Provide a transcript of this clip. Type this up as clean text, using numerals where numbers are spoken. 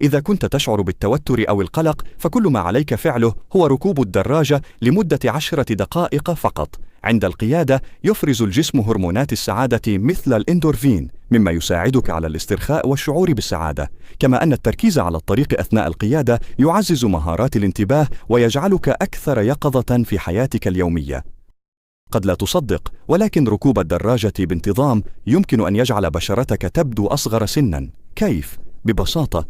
إذا كنت تشعر بالتوتر أو القلق، فكل ما عليك فعله هو ركوب الدراجة لمدة 10 دقائق فقط. عند القيادة يفرز الجسم هرمونات السعادة مثل الإندورفين، مما يساعدك على الاسترخاء والشعور بالسعادة. كما أن التركيز على الطريق أثناء القيادة يعزز مهارات الانتباه ويجعلك أكثر يقظة في حياتك اليومية. قد لا تصدق، ولكن ركوب الدراجة بانتظام يمكن أن يجعل بشرتك تبدو أصغر سناً. كيف؟ ببساطة،